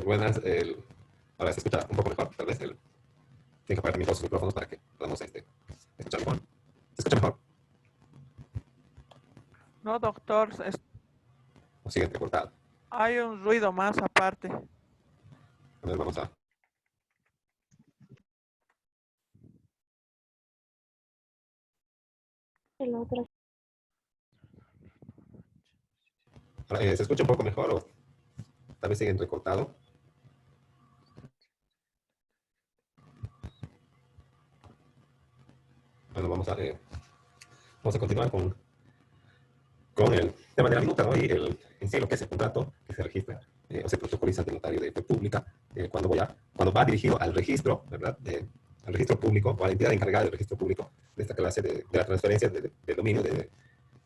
Buenas, ahora se escucha un poco mejor, tal vez tiene que apagar también todos sus micrófonos para que podamos escuchar mejor. ¿Se escucha mejor? No, doctor, ¿O sigue entrecortado? hay un ruido más aparte. A ver, vamos a... El otro. Ahora, ¿se escucha un poco mejor o tal vez sigue entrecortado? Bueno, vamos a continuar con el tema de la minuta, ¿no? Y en sí lo que es el contrato que se registra o se protocoliza ante el notario de fe pública cuando va dirigido al registro, ¿verdad? Al registro público o a la entidad encargada del registro público de esta clase de la transferencia de dominio de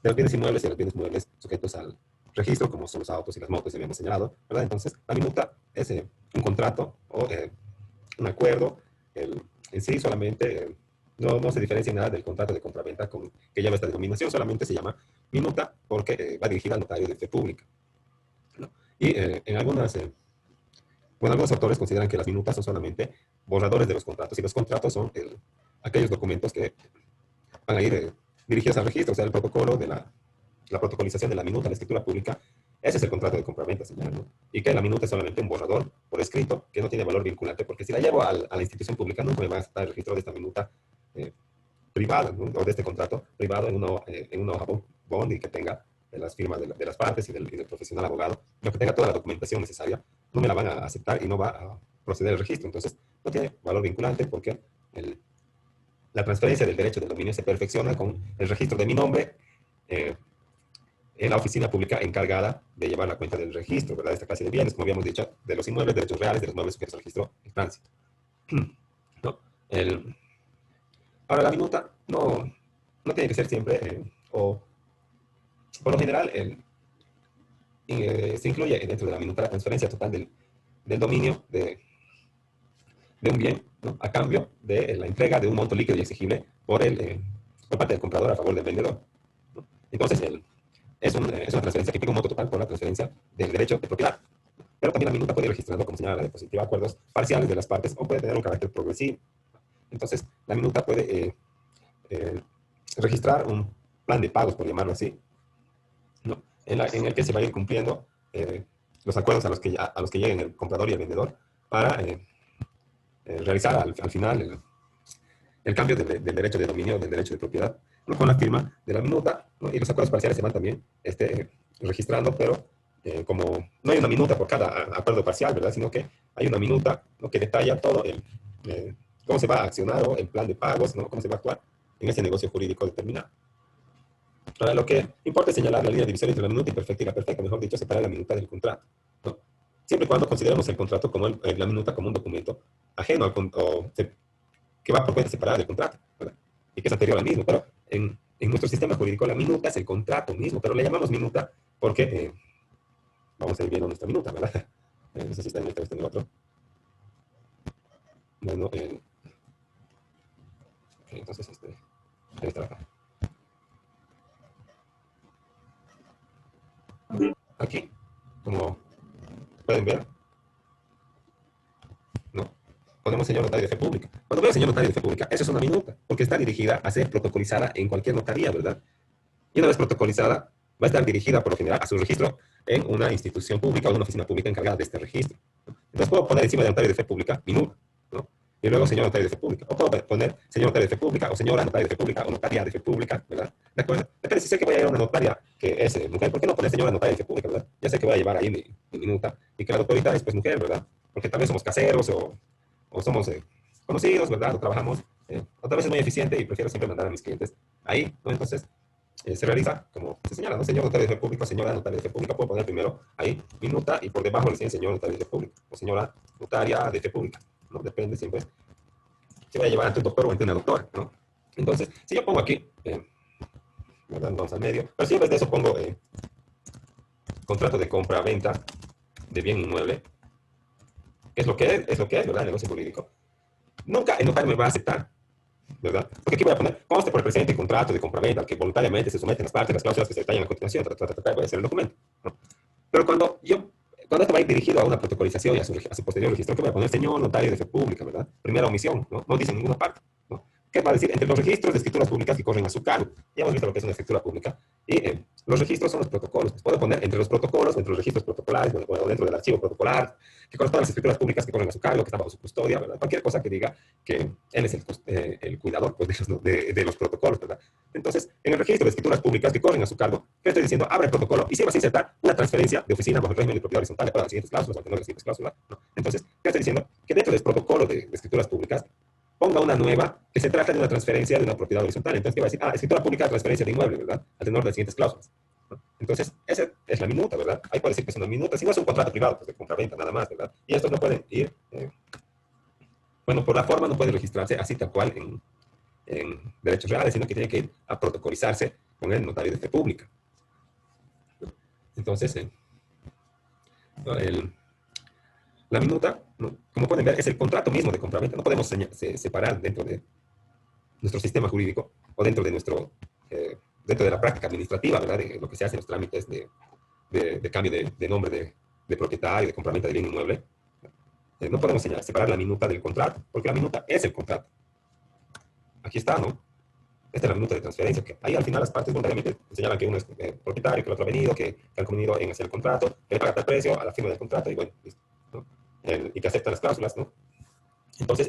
los bienes inmuebles y de los bienes muebles sujetos al registro, como son los autos y las motos, ya habíamos señalado, ¿verdad? Entonces, la minuta es un contrato o un acuerdo, en sí solamente no se diferencia en nada del contrato de compraventa que lleva esta denominación, solamente se llama minuta porque va dirigida al notario de fe pública, ¿no? Y bueno, algunos autores consideran que las minutas son solamente borradores de los contratos y los contratos son aquellos documentos que van a ir dirigidos al registro, o sea, el protocolo de la protocolización de la minuta, la escritura pública. Ese es el contrato de compraventa, señor, ¿no? Y que la minuta es solamente un borrador por escrito que no tiene valor vinculante, porque si la llevo a la institución pública, nunca me va a aceptar el registro de esta minuta eh, privada, ¿no? O de este contrato privado en una hoja bond y que tenga las firmas de las partes y del profesional abogado, lo que tenga toda la documentación necesaria, no me la van a aceptar y no va a proceder el registro. Entonces, no tiene valor vinculante porque la transferencia del derecho del dominio se perfecciona con el registro de mi nombre eh, en la oficina pública encargada de llevar la cuenta del registro, ¿verdad? Esta clase de bienes, como habíamos dicho, de los inmuebles, derechos reales, de los muebles sujetos al registro en tránsito. ¿No? Ahora, la minuta no tiene que ser siempre, o por lo general, se incluye dentro de la minuta la transferencia total del dominio de un bien, ¿no? A cambio de la entrega de un monto líquido y exigible por parte del comprador a favor del vendedor, ¿no? Entonces, es una transferencia que implica un monto total por la transferencia del derecho de propiedad. Pero también la minuta puede ir registrando, como señala la diapositiva, acuerdos parciales de las partes o puede tener un carácter progresivo. Entonces, la minuta puede eh, registrar un plan de pagos, por llamarlo así, ¿no? En el que se va a ir cumpliendo los acuerdos a los que lleguen el comprador y el vendedor para realizar al final el cambio del derecho de dominio, del derecho de propiedad, ¿no? Con la firma de la minuta, ¿no? Y los acuerdos parciales se van también registrando, pero como no hay una minuta por cada acuerdo parcial, ¿verdad? Sino que hay una minuta, ¿no? Que detalla todo cómo se va a accionar o el plan de pagos, ¿no? Cómo se va a actuar en ese negocio jurídico determinado. Ahora, lo que importa es señalar la línea divisoria entre la minuta imperfecta y la perfecta, mejor dicho, separar la minuta del contrato, ¿no? Siempre y cuando consideremos el contrato como la minuta como un documento ajeno que va por cuenta separada del contrato, ¿verdad? Y que es anterior al mismo, pero en nuestro sistema jurídico la minuta es el contrato mismo, pero le llamamos minuta porque vamos a ir viendo nuestra minuta, ¿verdad? No sé si está en este o está en el otro. Bueno, entonces ahí está acá. Aquí, como pueden ver, ¿no? Ponemos señor notario de fe pública. Cuando veo señor notario de fe pública, eso es una minuta, porque está dirigida a ser protocolizada en cualquier notaría, ¿verdad? Y una vez protocolizada, va a estar dirigida por lo general a su registro en una institución pública o una oficina pública encargada de este registro. Entonces puedo poner encima de notario de fe pública minuta, ¿no? Y luego señor notario de fe pública. O puedo poner señor notario de fe pública o señora notario de fe pública o notaria de fe pública, ¿verdad? ¿De acuerdo? Depende si sé que voy a ir a una notaria que es mujer, ¿por qué no poner señora notaria de fe pública, ¿verdad? Ya sé que voy a llevar ahí mi minuta y que la doctorita es pues mujer, ¿verdad? Porque tal vez somos caseros o somos conocidos, ¿verdad? O trabajamos, o tal vez es muy eficiente y prefiero siempre mandar a mis clientes ahí, ¿no? Entonces, se realiza como se señala, ¿no? Señor notario de fe público, señora notaria de fe pública, puedo poner primero ahí minuta y por debajo le dice señor notario de fe pública o señora notaria de fe pública, ¿no? Depende siempre si voy a llevar ante un doctor o ante una doctora, ¿no? Entonces, si yo pongo aquí, ¿verdad? Vamos al medio, pero si en vez de eso pongo contrato de compra-venta de bien inmueble, que es lo que es lo que es, ¿verdad? El negocio jurídico, nunca el notario me va a aceptar, ¿verdad? Porque aquí voy a poner, conste por el presente contrato de compraventa al que voluntariamente se someten las partes, las cláusulas que se detallan a continuación, voy a hacer el documento, ¿no? Pero cuando yo cuando esto va a ir dirigido a una protocolización y a su posterior registro, ¿qué voy a poner? Señor notario de fe pública, ¿verdad? Primera omisión, ¿no? No dice en ninguna parte, ¿no? ¿Qué va a decir? Entre los registros de escrituras públicas que corren a su cargo. Ya hemos visto lo que es una escritura pública. Y los registros son los protocolos. Pues puedo poner entre los protocolos, entre los registros protocolares, o dentro del archivo protocolar, que corresponde a las escrituras públicas que corren a su cargo, que están bajo su custodia, ¿verdad? Cualquier cosa que diga que él es el cuidador pues, de los protocolos, ¿verdad? Entonces, en el registro de escrituras públicas que corren a su cargo, ¿qué estoy diciendo? Abre el protocolo y si vas a insertar una transferencia de oficina bajo el régimen de propiedad horizontal de acuerdo a las siguientes cláusulas, o tener las siguientes cláusulas, ¿no? Entonces, ¿qué estoy diciendo? Que dentro del protocolo de escrituras públicas ponga una nueva que se trata de una transferencia de una propiedad horizontal. Entonces, ¿qué va a decir? Ah, escritura pública, transferencia de inmueble, ¿verdad? Al tenor de las siguientes cláusulas, ¿no? Entonces, esa es la minuta, ¿verdad? Ahí puede decir que es una minuta. Si no es un contrato privado, pues de compra-venta nada más, ¿verdad? Y estos no pueden ir, bueno, por la forma no puede registrarse así tal cual en derechos reales, sino que tiene que ir a protocolizarse con el notario de fe pública. Entonces, ¿no? La minuta, ¿no? Como pueden ver, es el contrato mismo de compraventa. No podemos separar dentro de nuestro sistema jurídico o dentro de la práctica administrativa, ¿verdad? De lo que se hace en los trámites de cambio de nombre de propietario, de compraventa de bien inmueble. No podemos separar la minuta del contrato, porque la minuta es el contrato. Aquí está, ¿no? Esta es la minuta de transferencia, que ahí al final las partes voluntariamente señalan que uno es propietario, que el otro ha venido, que han convenido en hacer el contrato, que le paga tal precio a la firma del contrato y bueno, listo, ¿no? Y que aceptan las cláusulas, ¿no? Entonces,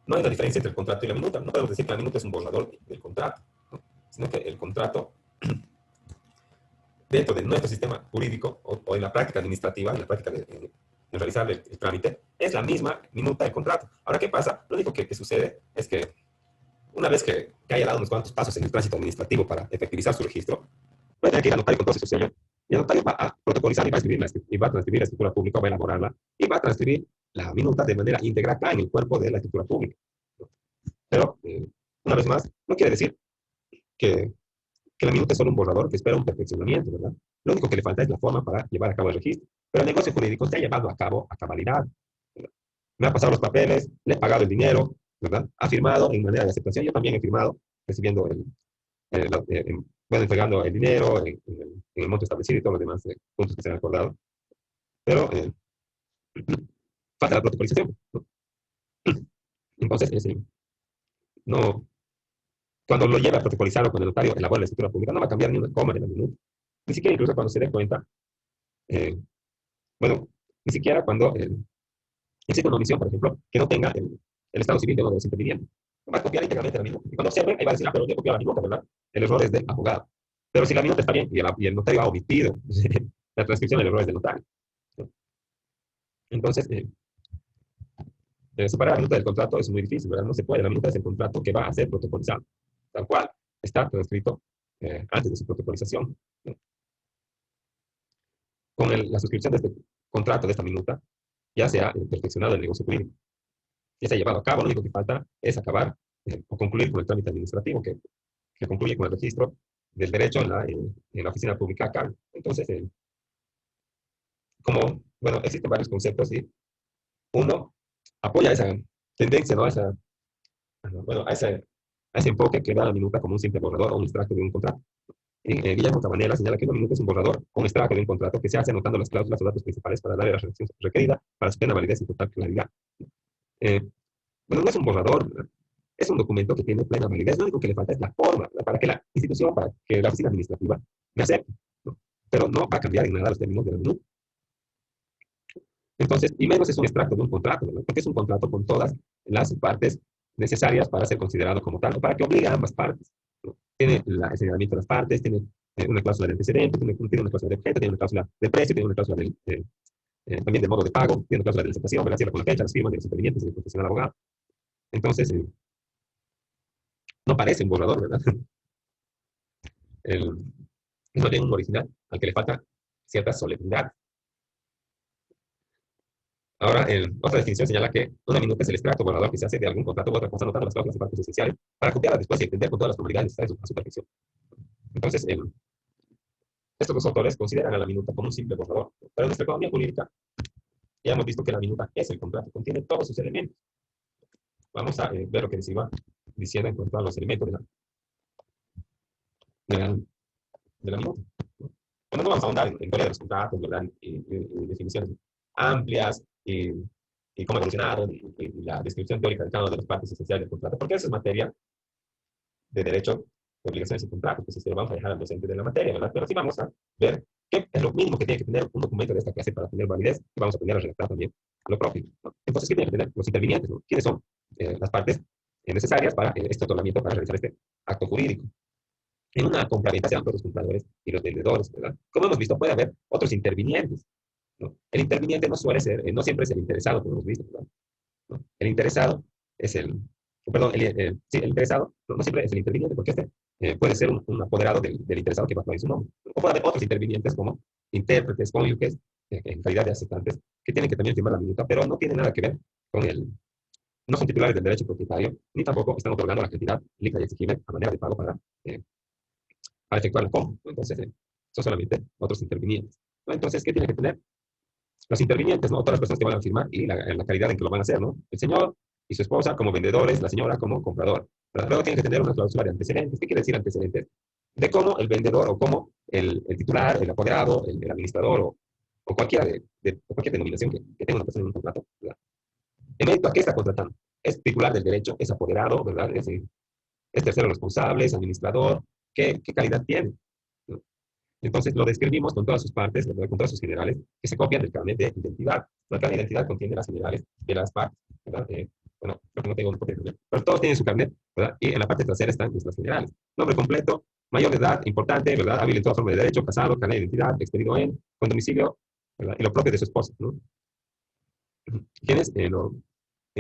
no hay una diferencia entre el contrato y la minuta. No podemos decir que la minuta es un borrador del contrato, ¿no? Sino que el contrato, dentro de nuestro sistema jurídico o en la práctica administrativa, en la práctica de realizar el trámite, es la misma minuta del contrato. Ahora, ¿qué pasa? Lo único que sucede es que una vez que haya dado unos cuantos pasos en el tránsito administrativo para efectivizar su registro, puede tener que ir al notario con todo su sello. Y el notario va a protocolizar y va a transcribir la escritura pública, va a elaborarla y va a transcribir la minuta de manera íntegra acá en el cuerpo de la escritura pública. Pero, una vez más, no quiere decir que, que la minuta es solo un borrador que espera un perfeccionamiento, ¿verdad? Lo único que le falta es la forma para llevar a cabo el registro. Pero el negocio jurídico se ha llevado a cabo a cabalidad, ¿verdad? Me ha pasado los papeles, le he pagado el dinero, ¿verdad? Ha firmado en manera de aceptación. Yo también he firmado recibiendo bueno, entregando el dinero en el monto establecido y todos los demás puntos que se han acordado. Pero falta la protocolización, ¿no? Entonces, no, cuando lo lleva a protocolizar o cuando el notario elabora la escritura pública, no va a cambiar ni una coma de la minuta. Ni siquiera incluso cuando se dé cuenta, eh, bueno, ni siquiera cuando existe una omisión, por ejemplo, que no tenga el estado civil de uno de los intervinientes. Va a copiar íntegramente la minuta. Y cuando observe, ahí va a decir, ah, pero yo he copiado la minuta, ¿verdad? El error es del abogado. Pero si la minuta está bien y el notario ha omitido la transcripción, el error es del notario, ¿no? Entonces, separar la minuta del contrato es muy difícil, ¿verdad? No se puede. La minuta es el contrato que va a ser protocolizado, tal cual está transcrito antes de su protocolización, ¿no? Con la suscripción de este contrato, de esta minuta, ya se ha perfeccionado el negocio jurídico. Ya se ha llevado a cabo. Lo único que falta es acabar o concluir con el trámite administrativo que concluye con el registro del derecho en la oficina pública a cargo. Entonces, como, bueno, existen varios conceptos y uno apoya esa tendencia, ¿no? Bueno, a ese enfoque que da la minuta como un simple borrador o un extracto de un contrato. Y Guillermo Cabanela señala que una minuta es un borrador o un extracto de un contrato que se hace anotando las cláusulas o datos principales para darle la redacción requerida para su plena validez y total claridad. Eh, bueno, no es un borrador, ¿verdad? Es un documento que tiene plena validez. Lo único que le falta es la forma, ¿verdad? Para que la institución, para que la oficina administrativa me acepte, ¿no? Pero no va a cambiar en nada los términos de la minuta. Entonces, y menos es un extracto de un contrato, ¿verdad? Porque es un contrato con todas las partes necesarias para ser considerado como tal, o para que obligue a ambas partes, ¿no? Tiene el señalamiento de las partes, tiene una cláusula de antecedentes, tiene una cláusula de objeto, tiene una cláusula de precio, tiene una cláusula también de modo de pago, tiene una cláusula de licitación, ¿verdad? Cierra con la fecha, las firmas de los intervinientes y del profesional abogado. Entonces, no parece un borrador, ¿verdad? Es más bien un original al que le falta cierta solemnidad. Ahora, otra definición señala que una minuta es el extracto borrador que se hace de algún contrato u otra cosa, anotando las cláusulas y partes esenciales para copiarla después y entender con todas las formalidades necesarias a su perfección. Entonces, estos dos autores consideran a la minuta como un simple borrador. Pero en nuestra economía jurídica ya hemos visto que la minuta es el contrato, contiene todos sus elementos. Vamos a ver lo que les iba diciendo en cuanto a los elementos de la minuta. Bueno, no vamos a ahondar en teoría de los contratos, ¿verdad? Y definiciones amplias y cómo evolucionaron y la descripción teórica de cada una de las partes esenciales del contrato, porque eso es materia de derecho, de obligaciones y contratos, pues se lo vamos a dejar al docente de la materia, ¿verdad? Pero sí vamos a ver qué es lo mínimo que tiene que tener un documento de esta clase para tener validez y vamos a aprender a redactar también lo propio, ¿no? Entonces, ¿qué tiene que tener los intervinientes, ¿no? ¿Quiénes son las partes necesarias para este otorgamiento, para realizar este acto jurídico? En una compraventa se dan todos los compradores y los vendedores, ¿verdad? Como hemos visto, puede haber otros intervinientes, ¿no? El interviniente no suele ser, no siempre es el interesado, como hemos visto, ¿verdad? ¿No? El interesado es perdón, sí, el interesado no siempre es el interviniente, porque este puede ser un apoderado del interesado que va a actuar en su nombre. O puede haber otros intervinientes como intérpretes, cónyuges, en calidad de aceptantes, que tienen que también firmar la minuta, pero no tienen nada que ver con no son titulares del derecho propietario, ni tampoco están otorgando la cantidad líquida y exigible a manera de pago para efectuar la compra, ¿no? Entonces, son solamente otros intervinientes, ¿no? Entonces, ¿qué tiene que tener? Los intervinientes, ¿no? Todas las personas que van a firmar y la calidad en que lo van a hacer, ¿no? El señor y su esposa como vendedores, la señora como comprador. Pero luego tienen que tener una cláusula de antecedentes. ¿Qué quiere decir antecedentes? De cómo el vendedor o cómo el titular, el apoderado, el administrador o cualquiera o cualquier denominación que tenga una persona en un contrato, ¿verdad? En mérito a qué está contratando. Es titular del derecho, es apoderado, ¿verdad? Es tercero responsable, es administrador. ¿Qué calidad tiene? ¿No? Entonces lo describimos con todas sus partes, ¿verdad? Con todas sus generales, que se copian del carnet de identidad. La carnet de identidad contiene las generales de las partes, ¿verdad? Bueno, creo que no tengo un copia, pero todos tienen su carnet, ¿verdad? Y en la parte trasera están nuestras generales. Nombre completo, mayor de edad, importante, ¿verdad? Hábil en toda forma de derecho, casado, carnet de identidad, expedido con domicilio, ¿verdad? Y lo propio de su esposa, ¿no? ¿Quiénes? En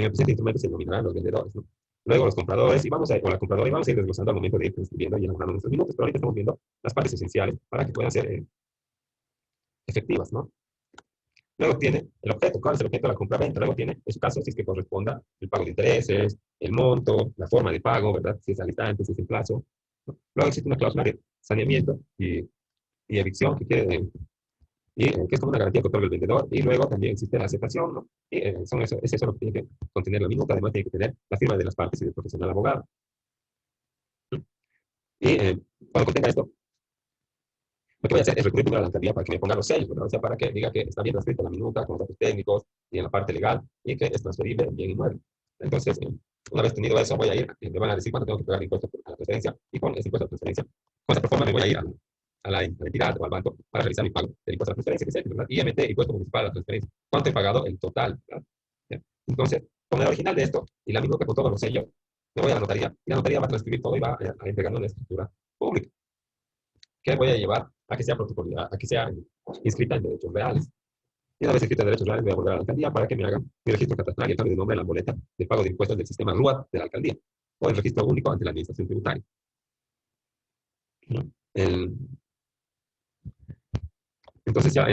el presente instrumento se denominarán los vendedores, ¿no? Luego los compradores, o la compradora, y vamos a ir desglosando al momento de ir transcribiendo y elaborando nuestros minutos, pero ahorita estamos viendo las partes esenciales para que puedan ser efectivas, ¿no? Luego tiene el objeto, ¿cuál es el objeto de la compra-venta? Luego tiene, en su caso, si es que corresponda el pago de intereses, el monto, la forma de pago, ¿verdad? Si es al instante, si es en plazo, ¿no? Luego existe una cláusula de saneamiento y evicción que es como una garantía que otorga el vendedor, y luego también existe la aceptación, ¿no? Y es eso lo que tiene que contener la minuta, además tiene que tener la firma de las partes y del profesional abogado. Y cuando contenga esto, lo que voy a hacer es recurrir primero a la alcaldía para que me ponga los sellos, ¿verdad? O sea, para que diga que está bien transcrita la minuta con los datos técnicos y en la parte legal y que es transferible en bien inmueble. Entonces, una vez tenido eso, voy a ir, me van a decir cuánto tengo que pagar el impuesto a la transferencia y con ese impuesto a la transferencia, con esa forma me voy a ir a la entidad o al banco para realizar mi pago del impuesto a la transferencia, que es el, ¿verdad? IMT, impuesto municipal a la transferencia. ¿Cuánto he pagado? El total, ¿verdad? ¿Ya? Entonces, con el original de esto y la minuta con todos los sellos, me voy a la notaría y la notaría va a transcribir todo y va a entregarlo en la estructura pública, que voy a llevar a que sea protocolizada, a que sea inscrita en derechos reales. Y una vez inscrita en derechos reales, voy a volver a la alcaldía para que me hagan mi registro catastral y el cambio de nombre en la boleta de pago de impuestos del sistema RUAT de la alcaldía o el registro único ante la administración tributaria. ¿No? Entonces, ya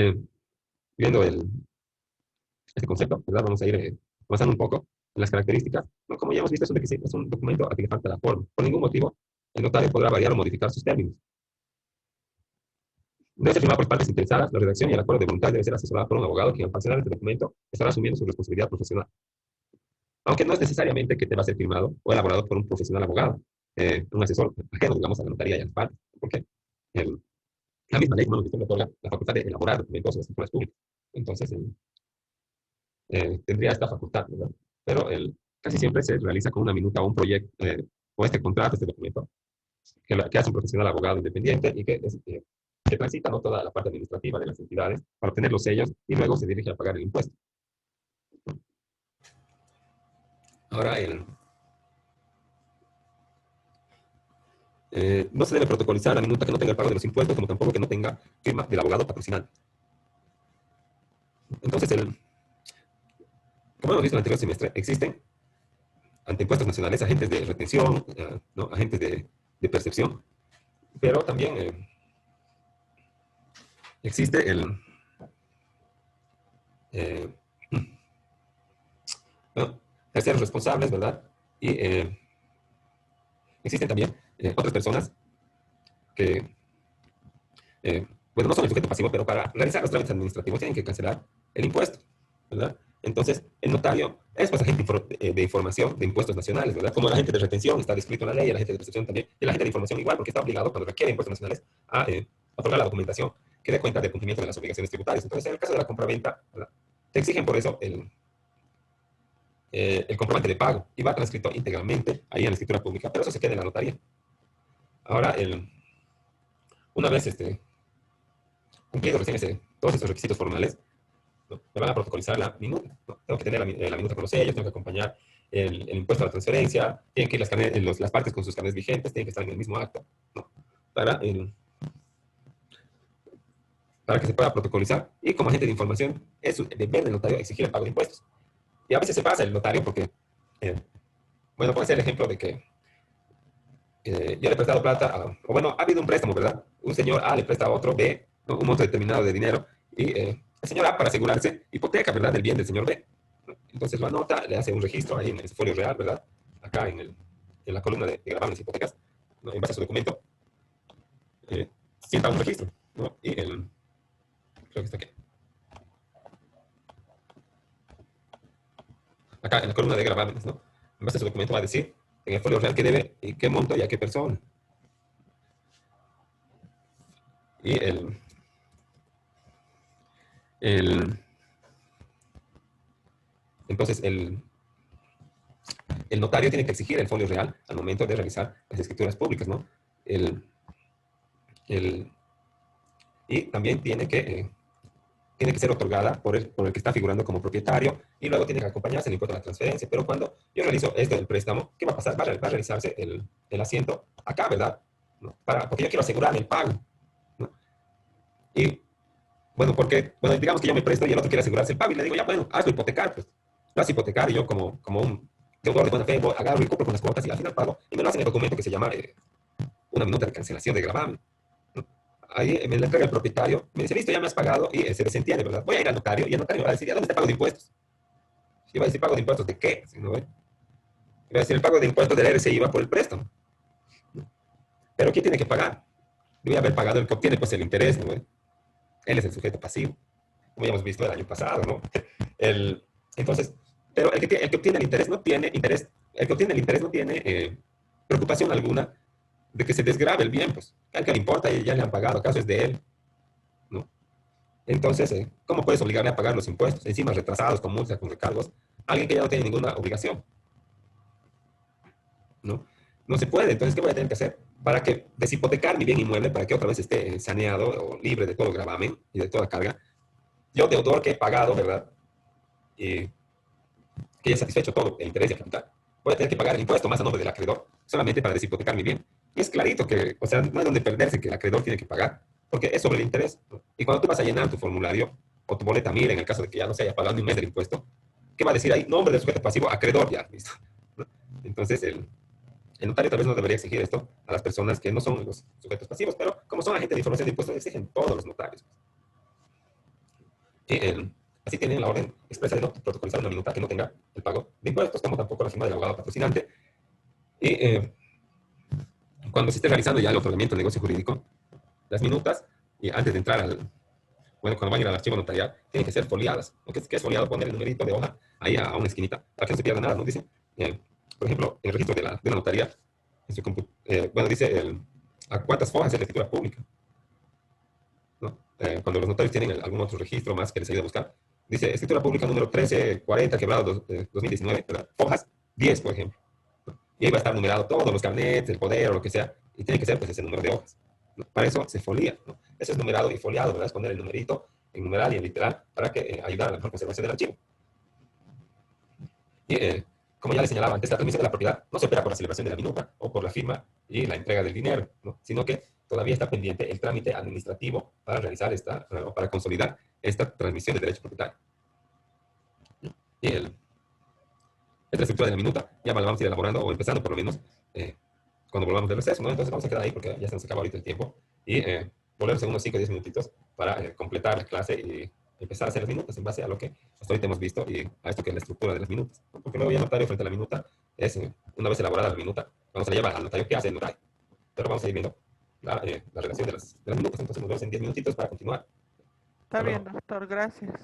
viendo este concepto, ¿verdad? Vamos a ir avanzando un poco en las características. ¿No? Como ya hemos visto, es un documento a que le falta la forma. Por ningún motivo, el notario podrá variar o modificar sus términos. Debe ser firmada por partes interesadas, la redacción y el acuerdo de voluntad debe ser asesorada por un abogado que al parcelar este documento estará asumiendo su responsabilidad profesional. Aunque no es necesariamente que te va a ser firmado o elaborado por un profesional abogado, un asesor ajeno, digamos, a la notaría y a las partes, porque la misma ley, como hemos visto, le otorga la facultad de elaborar documentos o escrituras públicas. Entonces, tendría esta facultad, ¿verdad? Pero casi siempre se realiza con una minuta o un proyecto, o este contrato, este documento, que hace un profesional abogado independiente y que transita, ¿no? Toda la parte administrativa de las entidades para obtener los sellos y luego se dirige a pagar el impuesto. Ahora, no se debe protocolizar la minuta que no tenga el pago de los impuestos, como tampoco que no tenga firma del abogado patrocinante. Entonces, como hemos visto en el anterior semestre, existen ante impuestos nacionales agentes de retención, ¿no? Agentes de percepción, pero también existe eh, bueno, terceros responsables, ¿verdad? Y existen también otras personas que, bueno, no son el sujeto pasivo, pero para realizar los trámites administrativos tienen que cancelar el impuesto, ¿verdad? Entonces, el notario es pues agente de información de impuestos nacionales, ¿verdad? Como el agente de retención está descrito en la ley, el agente de percepción también, y el agente de información igual, porque está obligado cuando requiere impuestos nacionales a otorgar la documentación que dé cuenta del cumplimiento de las obligaciones tributarias. Entonces, en el caso de la compraventa, ¿verdad? Te exigen por eso el comprobante de pago y va transcrito íntegramente ahí en la escritura pública, pero eso se queda en la notaría. Ahora, una vez cumplidos recién todos esos requisitos formales, ¿no? Me van a protocolizar la minuta, ¿no? Tengo que tener la minuta con los sellos, tengo que acompañar el impuesto a la transferencia, tienen que ir las partes con sus carnets vigentes, tienen que estar en el mismo acto, ¿no? para, para que se pueda protocolizar. Y como agente de información, es el deber del notario exigir el pago de impuestos. Y a veces se pasa el notario porque, bueno, puede ser el ejemplo de que yo le he prestado plata, o bueno, ha habido un préstamo, ¿verdad? Un señor A le presta a otro B, ¿no? Un monto determinado de dinero, y el señor A, para asegurarse, hipoteca, ¿verdad?, del bien del señor B. Entonces lo anota, le hace un registro ahí en el folio real, ¿verdad? Acá en la columna de gravámenes hipotecas, ¿no? En base a su documento, sienta un registro, ¿no? Y creo que está aquí. Acá en la columna de gravámenes, ¿no? En base a su documento va a decir en el folio real qué debe y qué monto y a qué persona. Y entonces el notario tiene que exigir el folio real al momento de realizar las escrituras públicas, ¿no? El, el, y también tiene que ser otorgada por el que está figurando como propietario y luego tiene que acompañarse el impuesto a la transferencia. Pero cuando yo realizo esto del préstamo, ¿qué va a pasar? Va a realizarse el asiento acá, ¿verdad? ¿No? Porque yo quiero asegurar el pago, ¿no? Y bueno, bueno, digamos que yo me presto y el otro quiere asegurarse el pago y le digo, ya, bueno, hazlo hipotecar, pues. Lo hace hipotecar y yo como un deudor de buena fe, agarro y cumplo con las cuotas y al final pago y me lo hacen el documento que se llama una minuta de cancelación de gravamen. ¿No? Ahí me la entrega el propietario, me dice, listo, ya me has pagado y se desentiende, ¿verdad? Voy a ir al notario y el notario va a decir, ¿a dónde está pago de impuestos? Y va a decir, ¿pago de impuestos de qué? ¿Sí, no? Va a decir, el pago de impuestos del RCI va por el préstamo. ¿No? Pero ¿quién tiene que pagar? Debe haber pagado el que obtiene pues el interés, ¿no? Él es el sujeto pasivo, como ya hemos visto el año pasado, ¿no? Entonces, pero el que obtiene el interés no tiene interés, el que obtiene el interés no tiene preocupación alguna de que se desgrave el bien, pues, a él que le importa, ya le han pagado, acaso es de él, ¿no? Entonces, ¿cómo puedes obligarle a pagar los impuestos? Encima retrasados, con multas, con recargos, alguien que ya no tiene ninguna obligación, ¿no? No se puede, entonces, ¿qué voy a tener que hacer? Para que deshipotecar mi bien inmueble, para que otra vez esté saneado o libre de todo gravamen y de toda carga, yo deudor que he pagado, ¿verdad? Que haya satisfecho todo el interés y el capital, voy a tener que pagar el impuesto más a nombre del acreedor, solamente para deshipotecar mi bien. Y es clarito que, o sea, no hay donde perderse que el acreedor tiene que pagar, porque es sobre el interés. ¿No? Y cuando tú vas a llenar tu formulario o tu boleta MIR, en el caso de que ya no se haya pagado ni un mes del impuesto, ¿qué va a decir ahí? Nombre del sujeto pasivo, acreedor, ya, listo. ¿No? Entonces, el notario tal vez no debería exigir esto a las personas que no son los sujetos pasivos, pero como son agentes de información de impuestos, exigen todos los notarios. Y así tienen la orden expresa de no protocolizar una minuta que no tenga el pago de impuestos, como tampoco la firma del abogado patrocinante. Y cuando se esté realizando ya el otorgamiento del negocio jurídico, las minutas, y antes de entrar bueno, cuando van a ir al archivo notarial, tienen que ser foliadas. ¿Qué es foliado? Poner el numerito de hoja ahí a una esquinita, para que no se pierda nada, ¿no? Dice, por ejemplo, en el registro de la notaría, bueno, dice a cuántas hojas es la escritura pública, ¿no? Cuando los notarios tienen algún otro registro más que les ayude a buscar, dice escritura pública número 1340, quebrado 2019, ¿verdad? Hojas 10, por ejemplo. ¿No? Y ahí va a estar numerado todos los carnets, el poder o lo que sea, y tiene que ser pues ese número de hojas. ¿No? Para eso se folía, ¿no? Eso es numerado y foliado, ¿verdad? Es poner el numerito en numeral y en literal para que ayudar a la mejor conservación del archivo. Y como ya les señalaba antes, la transmisión de la propiedad no se opera por la celebración de la minuta o por la firma y la entrega del dinero, ¿no? Sino que todavía está pendiente el trámite administrativo para realizar o para consolidar esta transmisión del derecho propietario. Y esta estructura de la minuta ya la vamos a ir elaborando o empezando por lo menos cuando volvamos del receso, ¿no? Entonces vamos a quedar ahí porque ya se nos acaba ahorita el tiempo y volvemos en unos 5 o 10 minutitos para completar la clase y empezar a hacer las minutas en base a lo que hasta ahorita hemos visto y a esto que es la estructura de las minutas, ¿no? Porque luego ya el notario frente a la minuta es, una vez elaborada la minuta, cuando se la lleva al notario, ¿qué hace el notario? Pero vamos a ir viendo la relación de las minutas, entonces nos vemos en 10 minutitos para continuar. Está Hasta bien, luego. doctor, gracias.